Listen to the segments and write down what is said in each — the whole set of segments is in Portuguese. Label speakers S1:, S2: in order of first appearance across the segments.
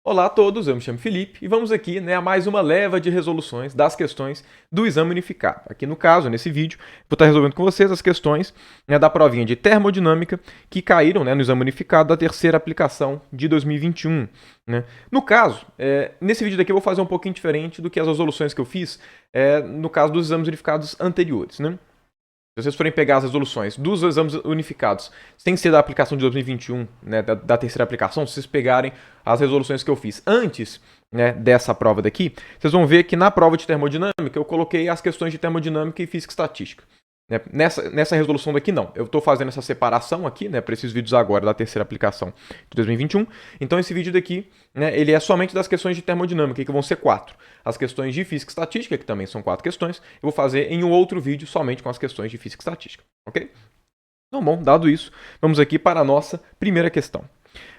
S1: Olá a todos, eu me chamo Felipe e vamos aqui a mais uma leva de resoluções das questões do exame unificado. Aqui no caso, nesse vídeo, vou estar resolvendo com vocês as questões da provinha de termodinâmica que caíram no exame unificado da terceira aplicação de 2021. No caso, nesse vídeo daqui eu vou fazer um pouquinho diferente do que as resoluções que eu fiz no caso dos exames unificados anteriores. Se vocês forem pegar as resoluções dos exames unificados, sem ser da aplicação de 2021, da terceira aplicação, se vocês pegarem as resoluções que eu fiz antes dessa prova daqui, vocês vão ver que na prova de termodinâmica eu coloquei as questões de termodinâmica e física estatística. Nessa resolução daqui não, eu estou fazendo essa separação aqui, para esses vídeos agora da terceira aplicação de 2021, então esse vídeo daqui, ele é somente das questões de termodinâmica, que vão ser 4. As questões de física estatística, que também são 4 questões, eu vou fazer em um outro vídeo somente com as questões de física estatística, ok? Então, bom, dado isso, vamos aqui para a nossa primeira questão.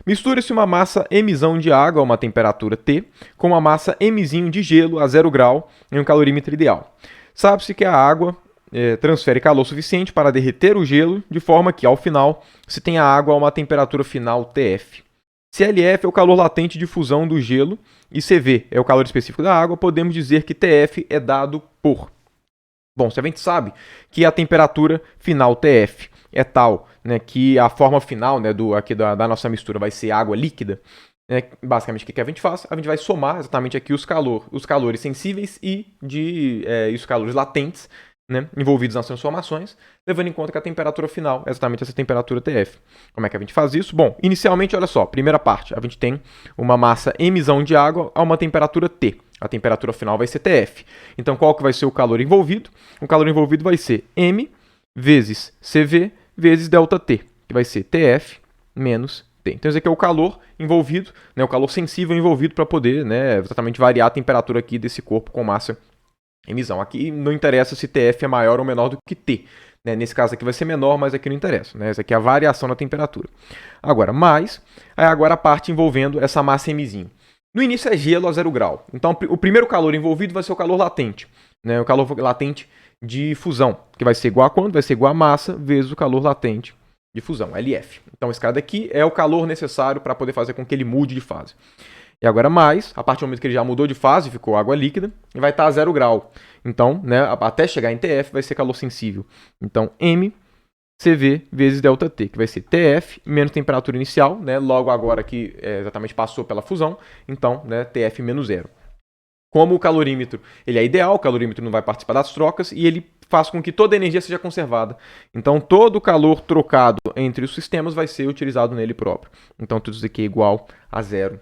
S1: Misture-se uma massa Mzão de água a uma temperatura T com uma massa Mzinho de gelo a 0 grau em um calorímetro ideal. Sabe-se que a água transfere calor suficiente para derreter o gelo, de forma que, ao final, se tem a água a uma temperatura final TF. Se LF é o calor latente de fusão do gelo e CV é o calor específico da água, podemos dizer que TF é dado por... Bom, se a gente sabe que a temperatura final TF é tal que a forma final da nossa mistura vai ser água líquida, basicamente o que a gente faz? A gente vai somar exatamente aqui os calores sensíveis e os calores latentes envolvidos nas transformações, levando em conta que a temperatura final é exatamente essa temperatura TF. Como é que a gente faz isso? Bom, inicialmente, olha só, primeira parte, a gente tem uma massa Mzão de água a uma temperatura T. A temperatura final vai ser TF. Então, qual que vai ser o calor envolvido? O calor envolvido vai ser M vezes CV vezes ΔT, que vai ser TF menos T. Então, esse aqui é o calor envolvido, o calor sensível envolvido para poder exatamente variar a temperatura aqui desse corpo com massa Mzão. Aqui não interessa se TF é maior ou menor do que T. Nesse caso aqui vai ser menor, mas aqui não interessa. Essa aqui é a variação da temperatura. Agora, agora a parte envolvendo essa massa Mzinho. No início é gelo a 0 grau. Então, o primeiro calor envolvido vai ser o calor latente. O calor latente de fusão, que vai ser igual a quanto? Vai ser igual a massa vezes o calor latente de fusão, LF. Então, esse cara daqui é o calor necessário para poder fazer com que ele mude de fase. E agora a partir do momento que ele já mudou de fase, ficou água líquida, e vai estar a 0 grau. Então, até chegar em TF vai ser calor sensível. Então, MCV vezes ΔT, que vai ser TF menos temperatura inicial, logo agora que exatamente passou pela fusão, então TF menos 0. Como o calorímetro ele é ideal, o calorímetro não vai participar das trocas e ele faz com que toda a energia seja conservada. Então, todo o calor trocado entre os sistemas vai ser utilizado nele próprio. Então, tudo isso aqui é igual a 0.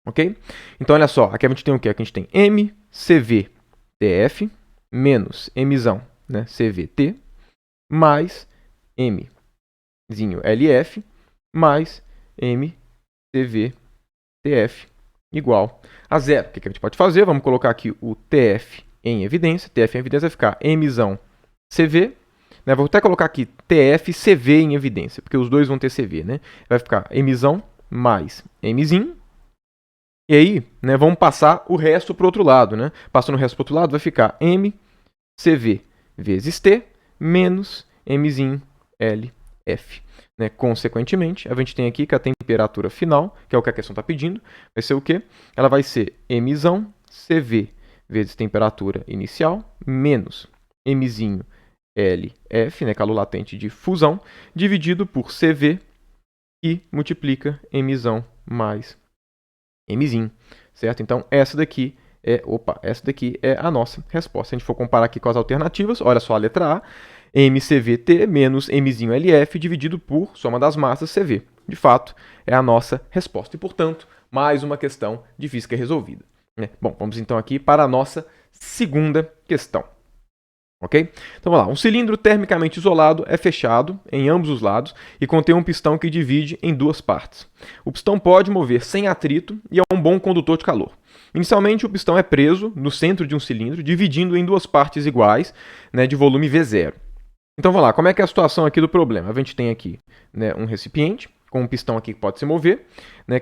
S1: Ok? Então, olha só, aqui a gente tem o quê? Aqui a gente tem MCV/TF menos Mzão, CVT, mais Mzinho LF, mais MCV/TF igual a 0. O que a gente pode fazer? Vamos colocar aqui o TF em evidência. TF em evidência vai ficar Mzão CV. Vou até colocar aqui TF/CV em evidência, porque os dois vão ter CV. Vai ficar Mzão mais Mzinho. E aí, vamos passar o resto para o outro lado. Passando o resto para o outro lado, vai ficar MCV vezes T menos Mzinho LF. Consequentemente, a gente tem aqui que a temperatura final, que é o que a questão está pedindo, vai ser o quê? Ela vai ser Mzão CV vezes temperatura inicial menos Mzinho LF, calor latente de fusão, dividido por CV, que multiplica Mzão mais Mzinho, certo? Então, essa daqui é a nossa resposta. Se a gente for comparar aqui com as alternativas, olha só a letra A, MCVT menos Mzinho LF dividido por soma das massas CV. De fato, é a nossa resposta. E, portanto, mais uma questão de física resolvida. Bom, vamos então aqui para a nossa segunda questão. Ok? Então, vamos lá. Um cilindro termicamente isolado é fechado em ambos os lados e contém um pistão que divide em duas partes. O pistão pode mover sem atrito e é um bom condutor de calor. Inicialmente, o pistão é preso no centro de um cilindro, dividindo em duas partes iguais de volume V0. Então, vamos lá. Como é que é a situação aqui do problema? A gente tem aqui um recipiente com um pistão aqui que pode se mover.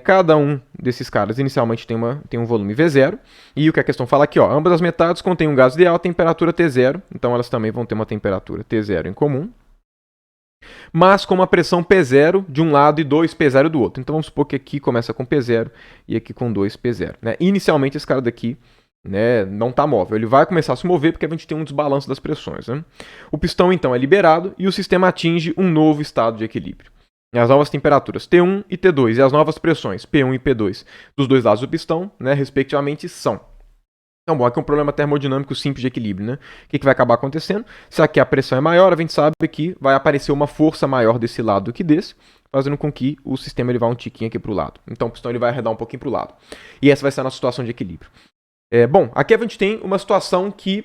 S1: Cada um desses caras inicialmente tem um volume V0. E o que a questão fala aqui, ambas as metades contêm um gás ideal a temperatura T0. Então, elas também vão ter uma temperatura T0 em comum. mas com uma pressão P0 de um lado e 2 P0 do outro. Então vamos supor que aqui começa com P0 e aqui com 2 P0. Né? Inicialmente esse cara daqui, né, não está móvel, ele vai começar a se mover porque a gente tem um desbalanço das pressões. Né? O pistão então é liberado e o sistema atinge um novo estado de equilíbrio. As novas temperaturas T1 e T2 e as novas pressões P1 e P2 dos dois lados do pistão, né, respectivamente, são. Então, bom, aqui é um problema termodinâmico simples de equilíbrio, né? O que vai acabar acontecendo? Se aqui a pressão é maior, a gente sabe que vai aparecer uma força maior desse lado do que desse, fazendo com que o sistema ele vá um tiquinho aqui para o lado. Então, o pistão ele vai arredar um pouquinho para o lado. E essa vai ser a nossa situação de equilíbrio. Bom, aqui a gente tem uma situação que,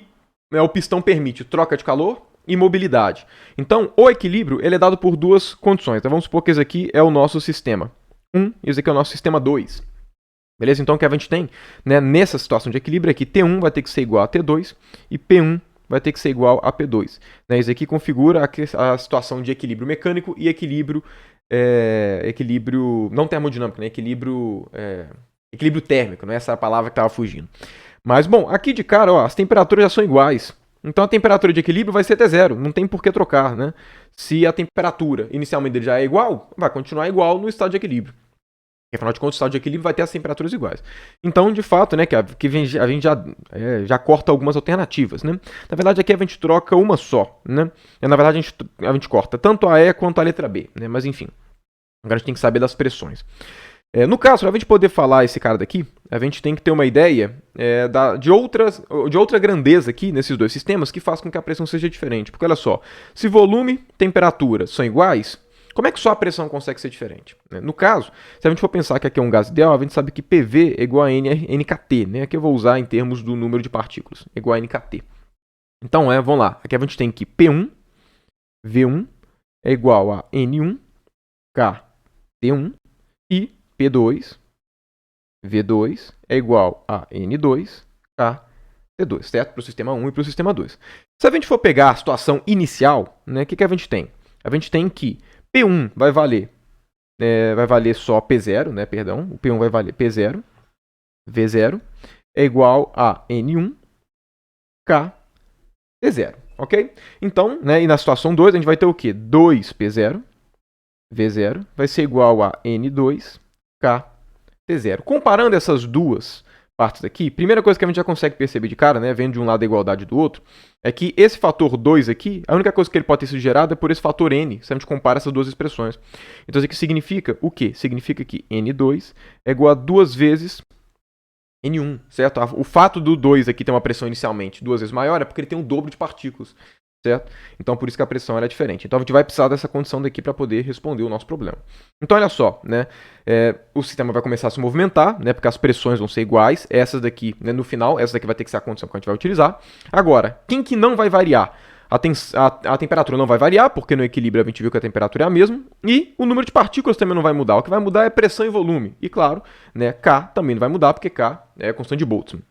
S1: né, o pistão permite troca de calor e mobilidade. Então, o equilíbrio ele é dado por duas condições. Então, vamos supor que esse aqui é o nosso sistema 1 e esse aqui é o nosso sistema 2. Beleza? Então, o que a gente tem, né, nessa situação de equilíbrio é que T1 vai ter que ser igual a T2 e P1 vai ter que ser igual a P2. Né, isso aqui configura a situação de equilíbrio mecânico e equilíbrio não termodinâmico, né, equilíbrio térmico, não é essa a palavra que estava fugindo. Mas, bom, aqui de cara, ó, as temperaturas já são iguais. Então, a temperatura de equilíbrio vai ser T0, não tem por que trocar. Né? Se a temperatura inicialmente dele já é igual, vai continuar igual no estado de equilíbrio. Porque, afinal de contas, o estado de equilíbrio vai ter as temperaturas iguais. Então, de fato, né, a gente já corta algumas alternativas. Né? Na verdade, aqui a gente troca uma só. Né? Na verdade, a gente corta tanto a E quanto a letra B. Né? Mas, enfim, agora a gente tem que saber das pressões. No caso, para a gente poder falar esse cara daqui, a gente tem que ter uma ideia de outra grandeza aqui nesses dois sistemas que faz com que a pressão seja diferente. Porque, olha só, se volume e temperatura são iguais, como é que só a pressão consegue ser diferente? No caso, se a gente for pensar que aqui é um gás ideal, a gente sabe que PV é igual a NKT. Né? Aqui eu vou usar em termos do número de partículas, igual a NKT. Então, vamos lá. Aqui a gente tem que P1, V1 é igual a N1, K, T1 e P2, V2 é igual a N2, K, T2, certo? Para o sistema 1 e para o sistema 2. Se a gente for pegar a situação inicial, né, o que a gente tem? A gente tem que P1 vai valer só P0, né, perdão, o P1 vai valer P0, V0 é igual a N1, K, T0, ok? Então, né, e na situação 2 a gente vai ter o quê? 2P0, V0 vai ser igual a N2, K, T0. Comparando essas duas partes aqui, primeira coisa que a gente já consegue perceber de cara, né, vendo de um lado a igualdade do outro, é que esse fator 2 aqui, a única coisa que ele pode ter sido gerado é por esse fator n, se a gente compara essas duas expressões. Então isso aqui significa o quê? Significa que N2 é igual a 2 vezes N1, certo? O fato do 2 aqui ter uma pressão inicialmente 2 vezes maior é porque ele tem o dobro de partículas. Certo? Então, por isso que a pressão era diferente. Então, a gente vai precisar dessa condição daqui para poder responder o nosso problema. Então, olha só, né? O sistema vai começar a se movimentar, né? Porque as pressões vão ser iguais. Essas daqui, né, no final, essa daqui vai ter que ser a condição que a gente vai utilizar. Agora, quem que não vai variar? A temperatura não vai variar, porque no equilíbrio a gente viu que a temperatura é a mesma. E o número de partículas também não vai mudar. O que vai mudar é pressão e volume. E, claro, né, K também não vai mudar, porque K é a constante de Boltzmann.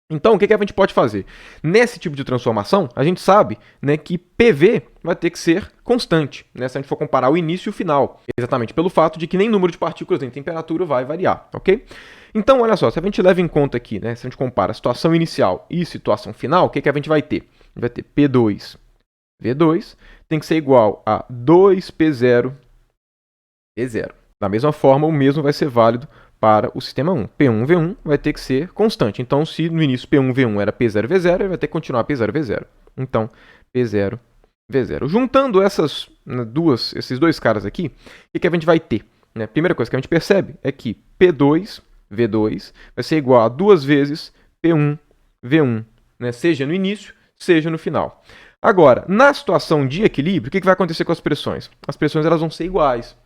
S1: Então, o que a gente pode fazer? Nesse tipo de transformação, a gente sabe, né, que PV vai ter que ser constante, né, se a gente for comparar o início e o final, exatamente pelo fato de que nem número de partículas nem temperatura vai variar, ok? Então, olha só, se a gente leva em conta aqui, né, se a gente compara a situação inicial e situação final, o que a gente vai ter? A gente vai ter P2, V2, tem que ser igual a 2P0, V0. Da mesma forma, o mesmo vai ser válido para o sistema 1. P1, V1 vai ter que ser constante. Então, se no início P1, V1 era P0, V0, ele vai ter que continuar P0, V0. Então, P0, V0. Juntando esses dois caras aqui, o que a gente vai ter? Né? A primeira coisa que a gente percebe é que P2, V2 vai ser igual a 2 vezes P1, V1, né? Seja no início, seja no final. Agora, na situação de equilíbrio, o que vai acontecer com as pressões? As pressões elas vão ser iguais.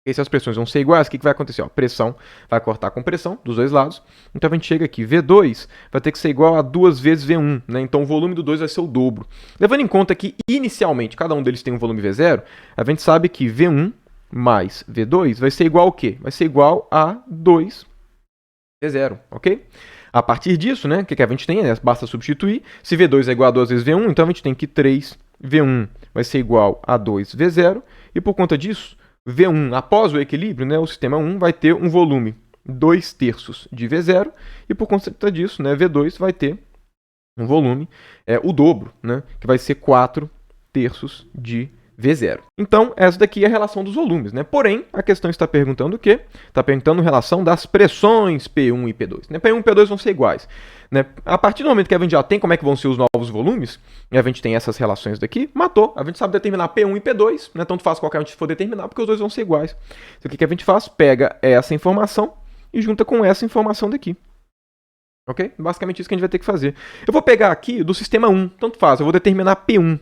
S1: E se as pressões vão ser iguais, o que vai acontecer? Ó, pressão vai cortar com pressão dos dois lados. Então a gente chega aqui, V2 vai ter que ser igual a 2 vezes V1. Né? Então o volume do 2 vai ser o dobro. Levando em conta que inicialmente cada um deles tem um volume V0, a gente sabe que V1 mais V2 vai ser igual ao quê? Vai ser igual a 2 V0, ok? A partir disso, né, o que a gente tem? Basta substituir. Se V2 é igual a 2 vezes V1, então a gente tem que 3V1 vai ser igual a 2 V0. E por conta disso, V1, após o equilíbrio, né, o sistema 1 vai ter um volume 2/3 de V0, e por conta disso, né, V2 vai ter um volume, o dobro, né, que vai ser 4/3 de V0. Então, essa daqui é a relação dos volumes, né? Porém, a questão está perguntando o quê? Está perguntando relação das pressões P1 e P2. Né? P1 e P2 vão ser iguais. Né? A partir do momento que a gente já tem como é que vão ser os novos volumes, e a gente tem essas relações daqui, matou. A gente sabe determinar P1 e P2, né? Tanto faz qualquer um for determinar, porque os dois vão ser iguais. Então, o que a gente faz? Pega essa informação e junta com essa informação daqui. Ok? Basicamente isso que a gente vai ter que fazer. Eu vou pegar aqui do sistema 1, tanto faz, eu vou determinar P1.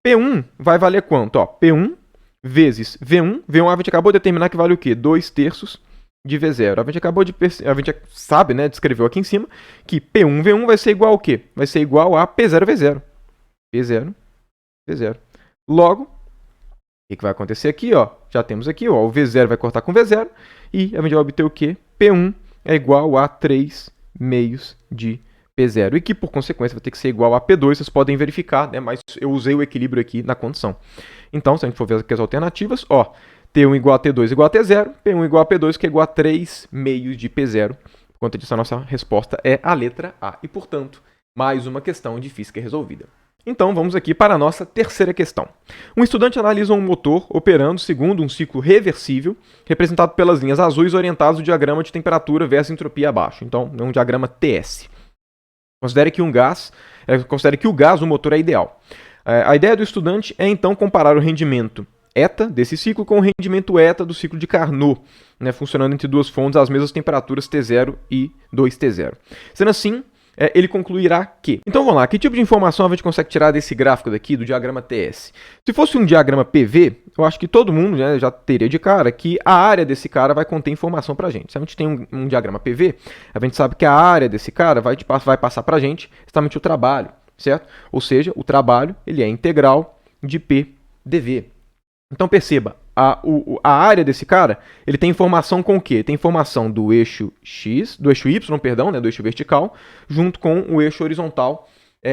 S1: P1 vai valer quanto? Ó, P1 vezes V1. V1 a gente acabou de determinar que vale o quê? 2/3 de V0. A gente sabe, né, descreveu aqui em cima, que P1 V1 vai ser igual ao quê? Vai ser igual a P0 V0. P0 V0. Logo, o que vai acontecer aqui? Ó? Já temos aqui, ó, o V0 vai cortar com V0 e a gente vai obter o quê? P1 é igual a 3 meios de P0, e que, por consequência, vai ter que ser igual a P2, vocês podem verificar, né? Mas eu usei o equilíbrio aqui na condição. Então, se a gente for ver aqui as alternativas, ó, T1 igual a T2 igual a T0, P1 igual a P2, que é igual a 3 meios de P0. Por conta disso, a nossa resposta é a letra A. E, portanto, mais uma questão de física resolvida. Então, vamos aqui para a nossa terceira questão. Um estudante analisa um motor operando segundo um ciclo reversível, representado pelas linhas azuis orientadas do diagrama de temperatura versus entropia abaixo. Então, é um diagrama TS. Considere que o gás do motor é ideal. A ideia do estudante é, então, comparar o rendimento eta desse ciclo com o rendimento eta do ciclo de Carnot, né, funcionando entre duas fontes às mesmas temperaturas T0 e 2T0. Sendo assim, ele concluirá que... Então vamos lá, que tipo de informação a gente consegue tirar desse gráfico daqui, do diagrama TS? Se fosse um diagrama PV, eu acho que todo mundo, né, já teria de cara que a área desse cara vai conter informação para a gente. Se a gente tem um diagrama PV, a gente sabe que a área desse cara vai passar para a gente exatamente o trabalho, certo? Ou seja, o trabalho ele é integral de P dV. Então perceba, a área desse cara, ele tem informação com o quê? Tem informação do eixo X, do eixo Y, perdão, né, do eixo vertical, junto com o eixo horizontal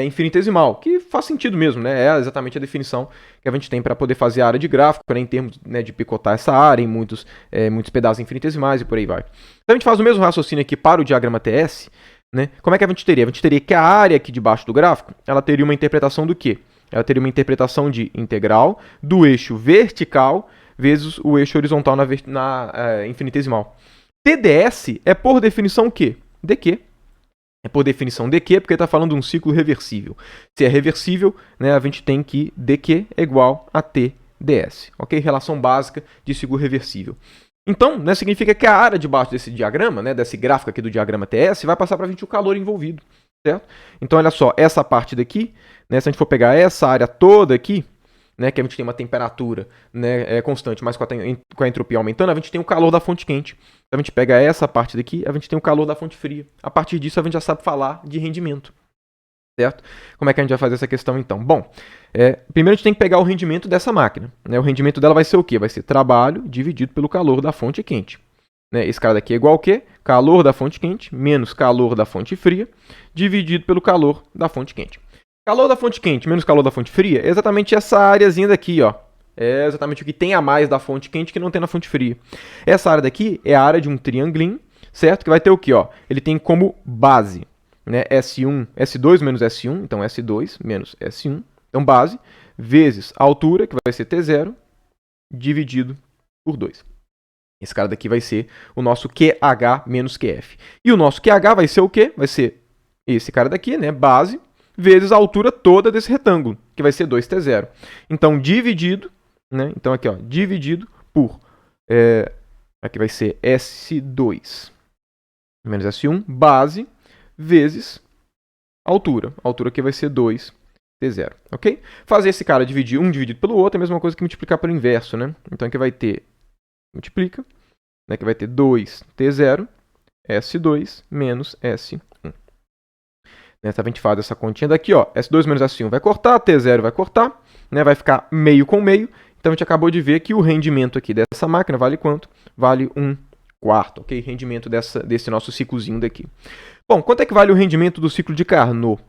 S1: infinitesimal, que faz sentido mesmo, né? É exatamente a definição que a gente tem para poder fazer a área de gráfico, em termos, né, de picotar essa área em muitos pedaços infinitesimais e por aí vai. Então a gente faz o mesmo raciocínio aqui para o diagrama TS, né? Como é que a gente teria? A gente teria que a área aqui debaixo do gráfico, ela teria uma interpretação do quê? Ela teria uma interpretação de integral do eixo vertical vezes o eixo horizontal na infinitesimal. TdS é por definição o quê? dQ. É por definição dQ, porque está falando de um ciclo reversível. Se é reversível, né, a gente tem que dQ é igual a TdS. Ok? Relação básica de ciclo reversível. Então, né, significa que a área debaixo desse diagrama, né, desse gráfico aqui do diagrama TS, vai passar para a gente o calor envolvido. Certo? Então, olha só, essa parte daqui, né, se a gente for pegar essa área toda aqui, né, que a gente tem uma temperatura, né, constante, mas com a entropia aumentando, a gente tem o calor da fonte quente. Então, a gente pega essa parte daqui, a gente tem o calor da fonte fria. A partir disso, a gente já sabe falar de rendimento. Certo? Como é que a gente vai fazer essa questão, então? Bom, primeiro a gente tem que pegar o rendimento dessa máquina. Né? O rendimento dela vai ser o quê? Vai ser trabalho dividido pelo calor da fonte quente. Né? Esse cara daqui é igual ao quê? Calor da fonte quente menos calor da fonte fria, dividido pelo calor da fonte quente. Calor da fonte quente menos calor da fonte fria é exatamente essa áreazinha daqui, ó. É exatamente o que tem a mais da fonte quente que não tem na fonte fria. Essa área daqui é a área de um triangulinho, certo? Que vai ter o quê, ó? Ele tem como base, né, S2 menos S1, então S2 menos S1, então base, vezes a altura, que vai ser T0, dividido por 2. Esse cara daqui vai ser o nosso QH menos QF. E o nosso QH vai ser o quê? Vai ser esse cara daqui, né, base, vezes a altura toda desse retângulo, que vai ser 2T0. Então, dividido, né, então aqui, ó, dividido por, aqui vai ser S2 menos S1, base, vezes a altura. A altura aqui vai ser 2T0, ok? Fazer esse cara dividir um dividido pelo outro é a mesma coisa que multiplicar pelo inverso, né? Então aqui vai ter, multiplica, né? Que vai ter 2T0, S2 menos S1. Nessa a gente faz essa continha daqui, ó, S2 menos S1 vai cortar, T0 vai cortar, né? Vai ficar meio com meio. Então a gente acabou de ver que o rendimento aqui dessa máquina vale quanto? Vale 1/4, ok? Rendimento desse nosso ciclozinho daqui. Bom, quanto é que vale o rendimento do ciclo de Carnot?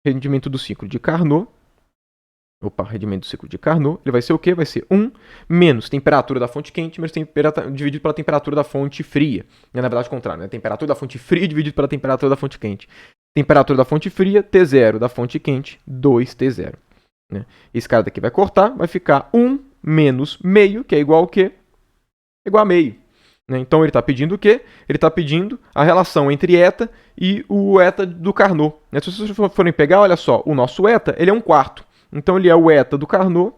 S1: Rendimento do ciclo de Carnot. Rendimento do ciclo de Carnot. Ele vai ser o quê? Vai ser 1 menos temperatura da fonte quente dividido pela temperatura da fonte fria. Na verdade, o contrário, né? Temperatura da fonte fria dividido pela temperatura da fonte quente. Temperatura da fonte fria, T0 da fonte quente, 2T0. né? Esse cara daqui vai cortar, vai ficar 1 menos meio, que é igual ao quê? Igual a meio. Né? Então ele está pedindo o quê? Ele está pedindo a relação entre eta e o eta do Carnot. Né? Se vocês forem pegar, olha só, o nosso eta ele é 1/4. Então ele é o eta do Carnot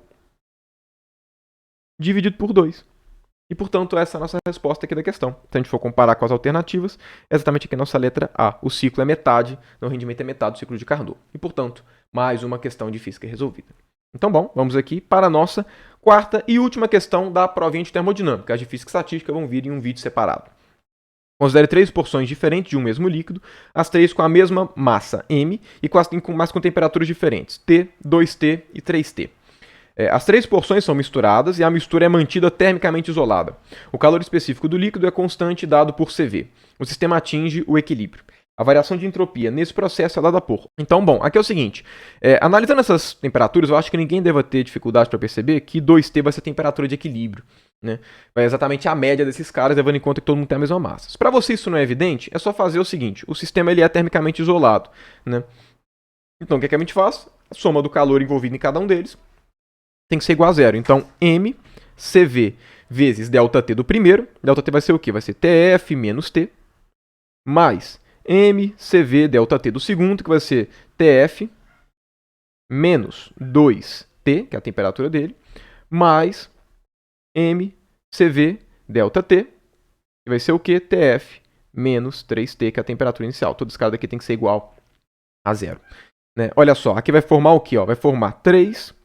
S1: dividido por 2. E, portanto, essa é a nossa resposta aqui da questão. Se a gente for comparar com as alternativas, é exatamente aqui a nossa letra A. O ciclo é metade, o rendimento é metade do ciclo de Carnot. E, portanto, mais uma questão de física resolvida. Então, bom, vamos aqui para a nossa quarta e última questão da provinha de termodinâmica. As de física e estatística vão vir em um vídeo separado. Considere 3 porções diferentes de um mesmo líquido, as 3 com a mesma massa, m, mas com temperaturas diferentes, T, 2T e 3T. As 3 porções são misturadas e a mistura é mantida termicamente isolada. O calor específico do líquido é constante dado por CV. O sistema atinge o equilíbrio. A variação de entropia nesse processo é dada por. Então, bom, aqui é o seguinte. Analisando essas temperaturas, eu acho que ninguém deva ter dificuldade para perceber que 2T vai ser a temperatura de equilíbrio. Né? Vai exatamente a média desses caras, levando em conta que todo mundo tem a mesma massa. Para você isso não é evidente, é só fazer o seguinte. O sistema ele é termicamente isolado. Né? Então, o que a gente faz? A soma do calor envolvido em cada um deles tem que ser igual a zero. Então, mCV vezes ΔT do primeiro. ΔT vai ser o quê? Vai ser TF menos T, mais mCV ΔT do segundo, que vai ser TF menos 2T, que é a temperatura dele, mais mCV ΔT, que vai ser o quê? TF menos 3T, que é a temperatura inicial. Todo esse cara daqui tem que ser igual a zero. Né? Olha só, aqui vai formar o quê? Ó? Vai formar 3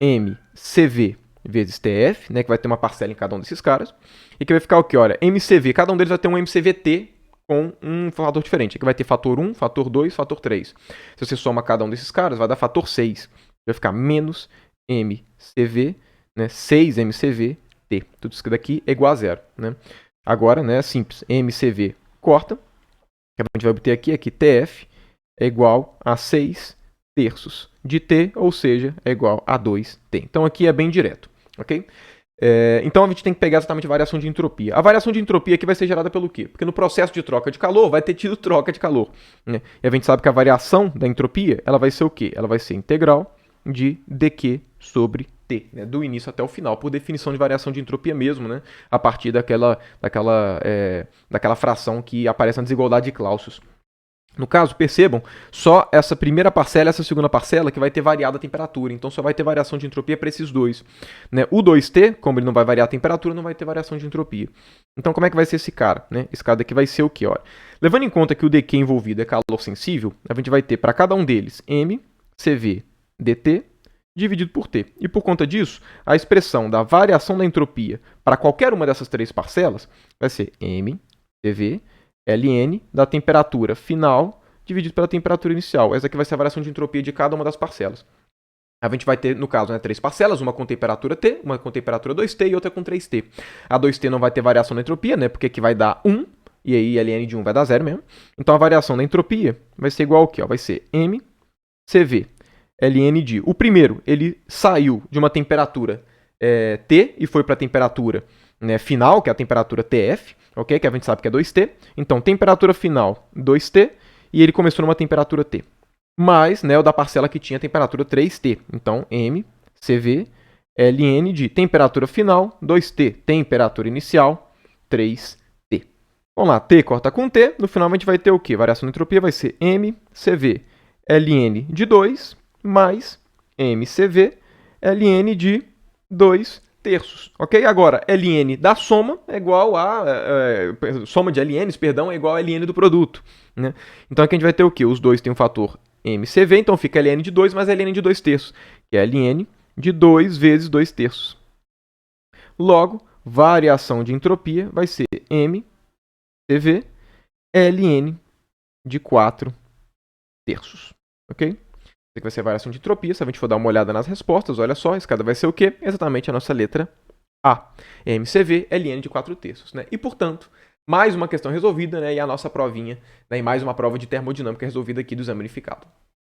S1: mCV vezes TF, né, que vai ter uma parcela em cada um desses caras, e que vai ficar o quê? Olha, mCV, cada um deles vai ter um mCVT com um fator diferente. Aqui vai ter fator 1, fator 2, fator 3. Se você soma cada um desses caras, vai dar fator 6. Vai ficar menos mCV, né, 6 mCVT. Tudo isso daqui é igual a zero. Né? Agora, né, é simples. mCV corta. O que a gente vai obter aqui é que TF é igual a 6 terços de T, ou seja, é igual a 2T. Então aqui é bem direto, ok? Então a gente tem que pegar exatamente a variação de entropia. A variação de entropia aqui vai ser gerada pelo quê? Porque no processo de troca de calor vai ter tido troca de calor. Né? E a gente sabe que a variação da entropia ela vai ser o quê? Ela vai ser integral de dQ sobre T, né? Do início até o final, por definição de variação de entropia mesmo, né? A partir daquela fração que aparece na desigualdade de Clausius. No caso, percebam, só essa primeira parcela e essa segunda parcela que vai ter variado a temperatura. Então só vai ter variação de entropia para esses dois. Né? O 2T, como ele não vai variar a temperatura, não vai ter variação de entropia. Então como é que vai ser esse cara? Né? Esse cara daqui vai ser o quê? Olha, levando em conta que o dQ envolvido é calor sensível, a gente vai ter para cada um deles mCV dt dividido por T. E por conta disso, a expressão da variação da entropia para qualquer uma dessas 3 parcelas vai ser mCV ln da temperatura final dividido pela temperatura inicial. Essa aqui vai ser a variação de entropia de cada uma das parcelas. A gente vai ter, no caso, né, 3 parcelas, uma com temperatura T, uma com temperatura 2T e outra com 3T. A 2T não vai ter variação da entropia, né, porque aqui vai dar 1, e aí ln de 1 vai dar 0 mesmo. Então a variação da entropia vai ser igual ao quê? Vai ser mCV ln de... O primeiro, ele saiu de uma temperatura T e foi para a temperatura, né, final, que é a temperatura TF, ok? Que a gente sabe que é 2T. Então, temperatura final 2T e ele começou numa temperatura T. Mais, né, o da parcela que tinha temperatura 3T. Então, mCV ln de temperatura final 2T, temperatura inicial 3T. Vamos lá, T corta com T. No final a gente vai ter o quê? Variação de entropia vai ser mCV ln de 2 mais mCV ln de 2 terços, ok? Agora, ln da soma é igual a... soma de ln's, perdão, é igual a ln do produto. Né? Então aqui a gente vai ter o quê? Os dois têm um fator mCV, então fica ln de 2 mais ln de 2 terços, que é ln de 2 vezes 2 terços. Logo, variação de entropia vai ser mCV ln de 4 terços, ok? Que vai ser a variação de entropia. Se a gente for dar uma olhada nas respostas, olha só, esse cara vai ser o quê? Exatamente a nossa letra A. mCV ln de 4 terços. Né? E, portanto, mais uma questão resolvida, né? E a nossa provinha, né? E mais uma prova de termodinâmica resolvida aqui do exame unificado.